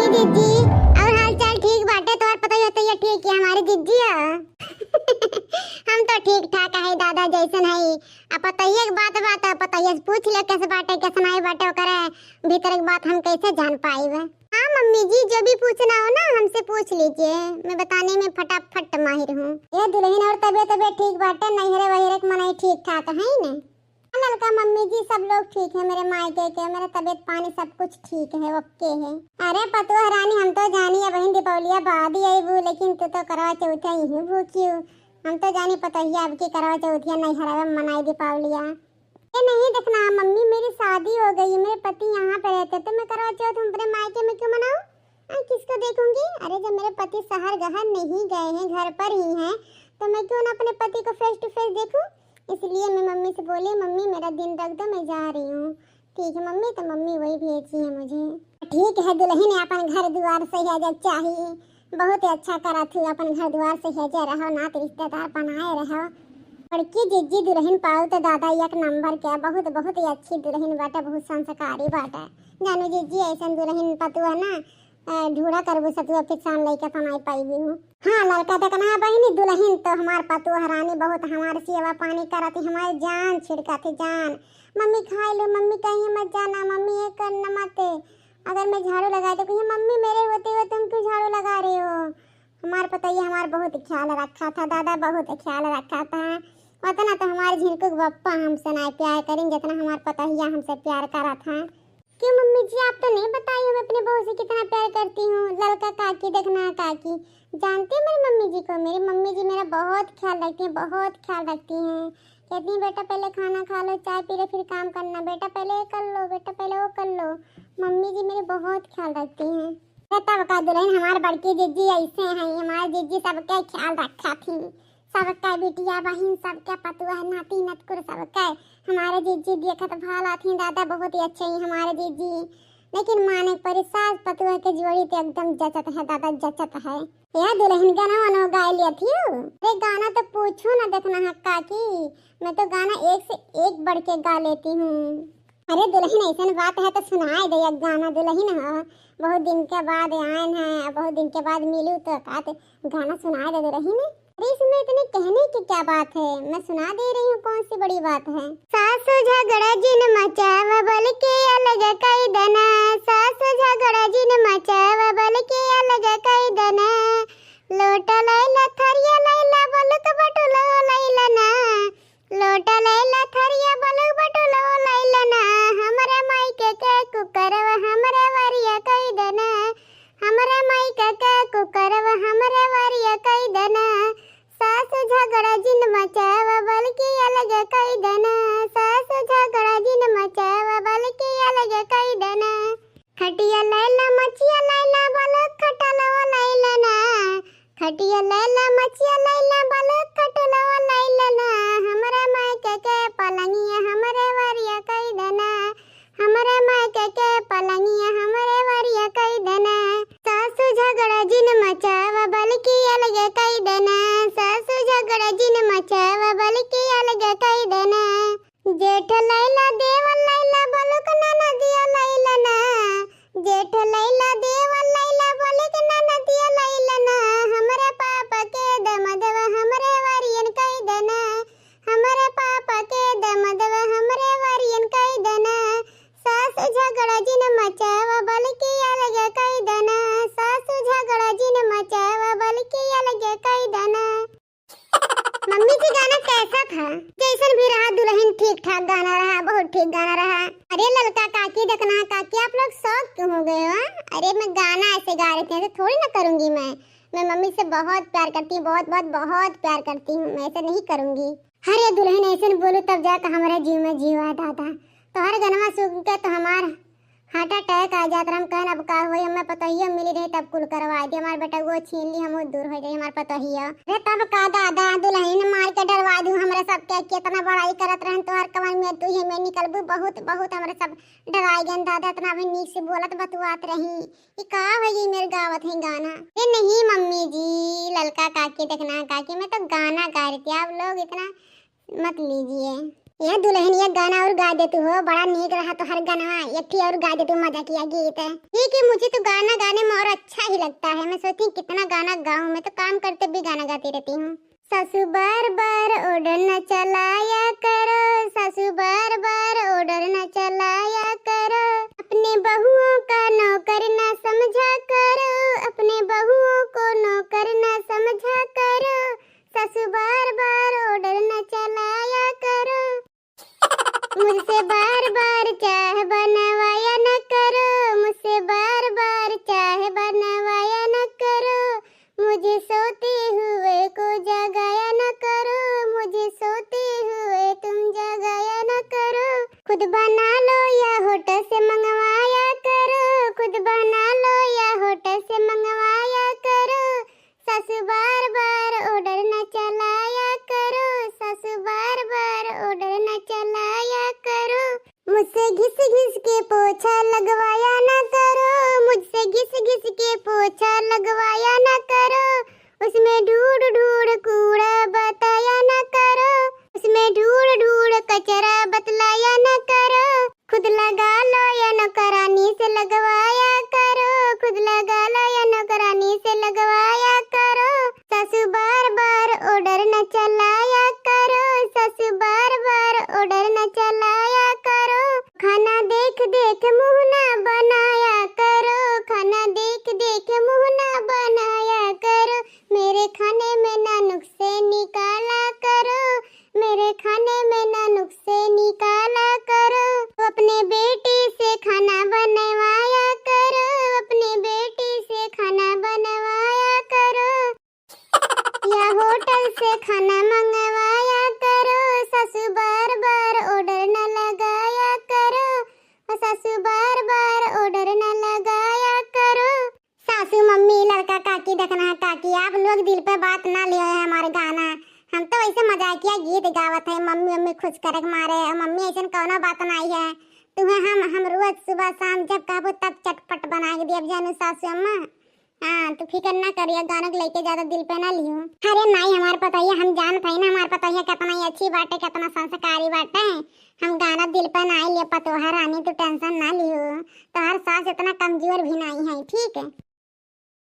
की जिज्जी और हाल चाल ठीक बाटे तो पता ही होता है ठीक है हमारी जिज्जी है। हम तो ठीक ठाक है दादा जैसन है। अब पता ही एक बात पता ही पूछ ले कैसे बाटे कैसे नहीं बाटे करे भीतर एक बात हम कैसे जान पाएंगे। हाँ मम्मी जी जो भी पूछना हो ना हमसे पूछ लीजिए, मैं बताने में फटाफट माहिर हूँ। ये दुल्हन और तबीयत ठीक बाटे नैहरे वहीरे मनाई ठीक ठाक है ना ललका मम्मी जी सब लोग ठीक है, मेरे मायके के मेरा तबीयत पानी सब कुछ ठीक है ओके है। अरे पतुआ रानी हम तो जानी है बहन दीपावलिया बाद ही आई वो, लेकिन तू तो करवा चौथिया ही भूखी हम तो जानी पता ही अब की करवा चौथिया नहीं हरा मनाई दीपावलिया। ये नहीं देखना मम्मी मेरी शादी हो गई मेरे पति यहाँ पे रहते तो मैं करवा चौथ अपने मायके में क्यों मनाऊं, किसको देखूंगी। अरे जब मेरे पति शहर गहर नहीं गए हैं घर पर ही हैं तो मैं क्यों ना अपने पति को फेस टू फेस देखूं। इसलिए मैं मम्मी से बोली मम्मी मेरा दिन रख दो मैं जा रही हूँ। ठीक है मम्मी, तो मम्मी वही भेजी है मुझे। ठीक है दुल्हन अपन घर द्वार से है जब चाहिए बहुत अच्छा करा थी अपन घर द्वार से है जे रहो नात रिश्तेदार बनाए रहो। बड़की जिज्जी दुल्हन पाओ तो दादा एक नंबर क्या बहुत बहुत ही अच्छी दुल्हन बाटा बहुत संस्कारी बाटा। जानू जिज्जी ऐसा दुल्हन पतु है ना ढूढ़ा करबू सतुआ पिछान लेके तनाई पाई भी हूँ। हाँ लड़का तक ना बहनी दुल्हन तो हमार पतु हरानी बहुत हमारे सेवा पानी कराती हमारी जान छिड़का थी जान। मम्मी खाई लो मम्मी कहीं मत जाना मम्मी ये करना मत, अगर मैं झाड़ू लगाए तो कहीं मम्मी मेरे होते हुए तुम क्यों झाड़ू लगा रहे हो। हमारे पता ही हमारा बहुत ख्याल रखा था दादा बहुत ख्याल रखा था, उतना तो हमारे झिनकुक बप्पा हमसे ना प्यार करेंगे जितना हमारा पता ही हमसे प्यार करा था। क्यों मम्मी जी आप तो नहीं बताई मैं अपने बहू से कितना प्यार करती हूँ। लड़का काकी देखना काकी जानती है मेरी मम्मी जी को, मेरी मम्मी जी मेरा बहुत ख्याल रखती हैं बहुत ख्याल रखती हैं। कहती हैं बेटा पहले खाना खा लो चाय पी लो फिर काम करना, बेटा पहले ये कर लो बेटा पहले वो कर लो। मम्मी जी मेरे बहुत ख्याल रखती हैं। तब का दुल्हन हमारे बड़की जिज्जी ऐसे हैं हमारी जिज्जी सबका ख्याल रखा थी सबका बिटिया बहन सबका पतुआ नाती नतकुर सबका हमारे जीजी देखत भाला थी दादा बहुत ही अच्छे ही हमारे जीजी। लेकिन माने पर सास पतुआ के जोड़ी तो एकदम जचत है दादा जचत है। यह दुल्हन गाना वाना गा लिया थी अरे गाना तो पूछो ना देखना है काकी मैं तो गाना एक से एक बढ़ के गा लेती हूँ। अरे दुल्हन ऐसा बात है तो सुनाए दे एक गाना दुल्हन है बहुत दिन के बाद आए हैं बहुत दिन के बाद मिलूँ तो गाना सुनाए दे दुल्हन। अरे इसमें इतने कहने की क्या बात है मैं सुना दे रही हूँ कौन सी बड़ी बात है। सासु झगड़ा जिन मचावा बल के अलग कई दना सासु झगड़ा जिन मचावा बल के अलग कई दना लोटा लैला थरिया लैला बलक बटुलो लैला ना लोटा लैला थरिया बलक बटुलो लैला ना हमरे मायके के कुकरवा हमरे वारिया कई दना हमरे मायके के कुकरवा हमरे वारिया कई दना सासु झगड़ा जिन मचावा बल की अलग कई दना सासु झगड़ा जिन मचावा बल की अलग कई दना खटिया लैला मचिया लैला बल खटलो लैला ना खटिया लैला मचिया लैला बल खटलो लैला ना हमरे मायके के पलंगिया हमरे वारिया कई दना हमरे मायके के पलंगिया हमरे वारिया कई दना सासु झगड़ा जिन मचावा बल की अलग कई दना सासु झगड़ा जिन मचावा बल की अलग कई दना जेठ लैला देव लैला बलक नाना दिया लैला ना जेठ लैला देव लैला बलक नाना दिया लैला ना हमरे पापा के दमदव हमरे वारियन कई दना हमरे पापा के दमदव हमरे वारियन कई दना सासु झगड़ा जिन मचावा बल की अलग कई दना सासु झगड़ा जिन मचावा बल की अलग कई दना। मम्मी जी गाना कैसा था जैसन भी रहा दुल्हन ठीक ठाक गाना रहा बहुत ठीक गाना रहा। अरे ललका काकी देखना काकी आप लोग शौक क्यों हो गए हो। अरे मैं गाना ऐसे गा रही थी ऐसे थोड़ी ना करूंगी मैं मम्मी से बहुत प्यार करती हूँ बहुत प्यार करती हूँ मैं ऐसे नहीं करूंगी। अरे दुल्हन ऐसे बोलू तब जाकर हमारे जीव में जीव आ दादा तो हर गनवा सुन के तो हमार हार्ट अटैक आ जाता हम कहन अब का होई हमें पता ही मिली रही तब कुल करवा दी हमारे बेटा वो छीन ली हम दूर हो जाए हमारे पता ही अरे तब का दादा दुल्हन मार के डरवा दूं हमरा सब के कितना बड़ाई करत रहन तोहर कमर में तू ही मैं निकलबू बहुत हमरा सब डराई गन दादा इतना भी नीक से बोलत बतुआत रही ई का होई मेरे गावत है गाना। ए नहीं मम्मी जी ललका काकी देखना काकी मैं तो गाना गा रही थी आप लोग इतना मत लीजिए। ये दुल्हन ये गाना और गा दे तू हो, बड़ा नीक रहा तो हर गाना एक ही और गा दे तू, मजा किया गीत है। ठीक है, मुझे तो गाना गाने में और अच्छा ही लगता है। मैं सोचती हूँ कितना गाना गाऊं, मैं तो काम करते भी गाना गाती रहती हूँ। सासू बार बार ऑर्डर न चलाया करो, सासू बार बार ऑर्डर न चलाया करो, अपने बहुओं का नौकर न समझा करो, अपने बहुओं को नौकर न समझा करो, सासू बार बार ऑर्डर न चलाया करो, मुझसे बार बार चाह बनवाया न करो, मुझसे बार बार चाह बनवाया न करो, मुझे सोते हुए को जगाया न करो, मुझे सोते हुए तुम जगाया न करो, खुद बना लो या होटल से मंगवाया करो, खुद बना लो या होटल से मंगवाया करो, सासू बार बार ऑर्डर न चलाया करो, सासू बार बार ऑर्डर न चलाया करो, मुझसे घिस घिस के पोछा लगवाया न करो, मुझसे घिस घिस के पोछा लगवाया न करो, उसमें ढूंढ ढूंढ कूड़ा बताया न करो, उसमें ढूंढ ढूंढ कचरा बतलाया न करो, खुद लगा लो या नौकरानी से लगवाया करो, खुद लगा लो या नौकरानी से लगवाया करो, सासू बार बार ऑर्डर न चलाया करो, सासू बार बार ऑर्डर न चलाया करो, खाना देख देख मुंह ना बनाया करो, खाना देख देख मुंह ना बनाया करो, मेरे खाने में ना नुक्से निकाला करो, मेरे खाने में ना नुक्से निकाला करो, अपने बेटी से खाना बनवाया करो, अपने बेटी से खाना बनवाया करो, या होटल से खाना मंगवाया करो, सासू बार बार ऑर्डर न लगाया करो, सासू बार बार ऑर्डर न लगाया करो, सासू मम्मी लड़का काकी देखना है काकी, आप लोग दिल पे बात ना लियो है हमारे गाना, हम तो वैसे मजाकिया गीत गावत है, मम्मी मम्मी खुश करे मारे, मम्मी ऐसा कौनो बात नहीं है, तुम्हें हम रोज सुबह शाम जब कहबो तब चटपट बना के दिया जानू सासू अम्मा। हाँ तो फिक्र ना करिए, गाना को लेके ज्यादा दिल पे ना लियो। अरे नहीं, हमारे पता ही हम जानते हैं ना, हमारे पता ही कितना ही अच्छी बात है, कितना संस्कारी बात है, हम गाना दिल पे ना लिए पतोहर रानी, तो टेंशन ना लियो, तो हर सास इतना कमजोर भी नहीं है, ठीक है।